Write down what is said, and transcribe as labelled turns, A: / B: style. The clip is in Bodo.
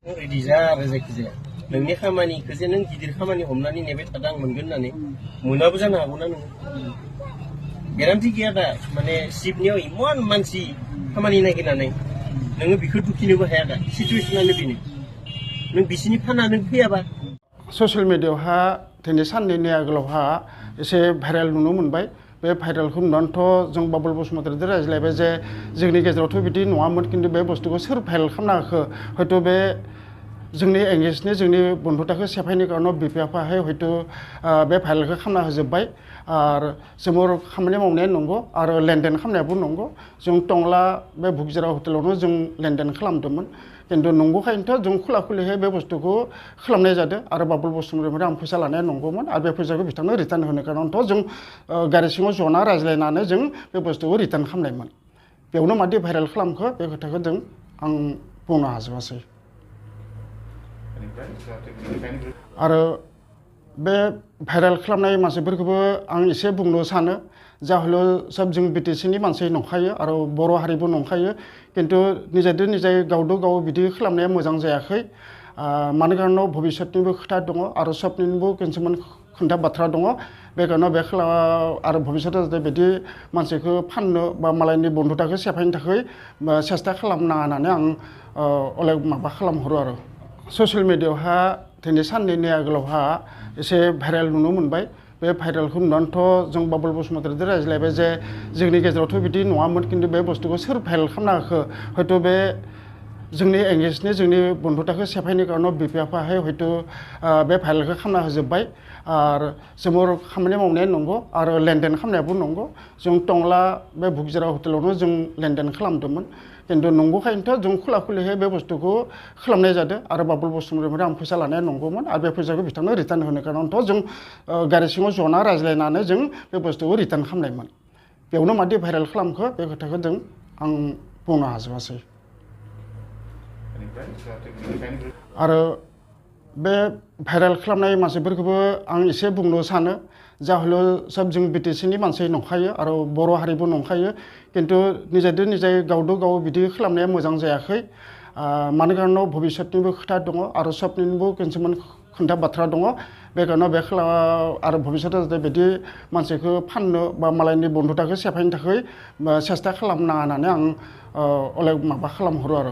A: रेडि जा आरो जायखिजाया नोंनि खामानिखौ जे नों गिदिर खामानि हमनानै नेबाय थादों आं मोनगोन होननानै मोनाबो जानो हागौना नोङो गेरान्टि गैया दा माने शिबनियाव इमान मानसि खामानि नागिरनानै नोङो बेखौ दुखिनोबो हाया दा सिचुवेसनानो बेनो नों बिसिनि फाना नों फैयाबा
B: ससियेल मिडियावहा दिनै साननैनि आगोलावहा एसे भाइरेल नुनो मोनबाय बे भाइरेलखौ नुनानैथ' जों बाबुल बसुमतारीजों रायज्लायबाय जे जोंनि गेजेरावथ' बिदि नङामोन खिन्थु बे बुस्थुखौ सोर भाइरेल खालामना होखो हयथ' बे जोंनि एंगेजनि जोंनि बन्धुताखौ सेफायनो कारनाव बिफायाहाय हयथ' बे भाइरेलखौ खालामना होजोब्बाय आरो जोंबो खामानि मावनाया नंगौ आरो लेनदेन खालामनायाबो नंगौ जों टंला बे बुकजिरा हटेलावनो जों लेनदेन खालामदोंमोन खिन्थु नंगौखायनोथ' जों खुला खुलिहाय बे बुस्थुखौ खालामनाय जादों आरो बाबुल बसुमतारीनिफ्राय आं फैसा लानाया नंगौमोन आरो बे फैसाखौ बिथांनो रिटार्न होनो कारनथ' जों गारि सिङाव जना रायज्लायनानै जों बे बुस्थुखौ रिटार्न खालामनायमोन बेयावनो मादि भाइरेल खालामखो बे खोथाखौ जों आं बुंनो हाजोबासै आरो बे भाइरेल खालामनाय मानसिफोरखौबो आं एसे बुंनो सानो जाहले सब जों बिटिसिनि मानसि नंखायो आरो बर' हारिबो नंखायो खिन्थु निजेदो निजे गावदो गाव बिदि खालामनाया मोजां जायाखै मानो कारनाव भबिष्यतनिबो खोथा दङ आरो सबनिबो किसुमान खोथा बाथ्रा दङ बे कारनाव बे आरो भबिष्यताव जाहाथे बिदि मानसिखौ फाननो बा मालायनि बन्धुताखौ सेफायनो थाखाय सेस्था खालामनाङा होननानै आं अनेक माबा खालामहरो आरो ससियेल मिडियावहा दिनै साननैनि आगोलावहा एसे भाइरेल नुनो मोनबाय बे भाइरेलखौ नुनानैथ' जों बाबुल बसुमतारीजों रायज्लायबाय जे जोंनि गेजेरावथ' बिदि नङामोन खिन्थु बे बुस्थुखौ सोर भाइरेल खालामना होखो हयथ' बे जोंनि एंगेजनि जोंनि बन्धुताखौ सेफायनो कारनाव बिफायाहाय हयथ' बे भाइरेलखौ खालामना होजोब्बाय आरो जोंबो खामानि मावनाया नंगौ आरो लेनदेन खालामनायाबो नंगौ जों टंला बे बुकजिरा हटेलावनो जों लेनदेन खालामदोंमोन खिन्थु नंगौखायनोथ' जों खुला खुलिहाय बे बुस्थुखौ खालामनाय जादों आरो बाबुल बसुमतारीनिफ्राय आं फैसा लानाया नंगौमोन आरो बे फैसाखौ बिथांनो रिटार्न होनो कारनथ' जों गारि सिङाव जना रायज्लायनानै जों बे बुस्थुखौ रिटार्न खालामनायमोन बेयावनो मादि भाइरेल खालामखो बे खोथाखौ जों आं बुंनो हाजोबासै आरो बे भाइरेल खालामनाय मानसिफोरखौबो आं एसे बुंनो सानो जाहले सब जों बिटिसिनि मानसि नंखायो आरो बर' हारिबो नंखायो खिन्थु निजेदो निजे गावदो गाव बिदि खालामनाया मोजां जायाखै मानो कारनाव भबिष्यतनिबो खोथा दङ आरो सबनिबो किसुमान खोथा बाथ्रा दङ बे कारनाव बे आरो भबिष्यताव जाहाथे बिदि मानसिखौ फाननो बा मालायनि बन्धुताखौ सेफायनो थाखाय सेस्था खालामनाङा होननानै आं अनेक माबा खालामहरो आरो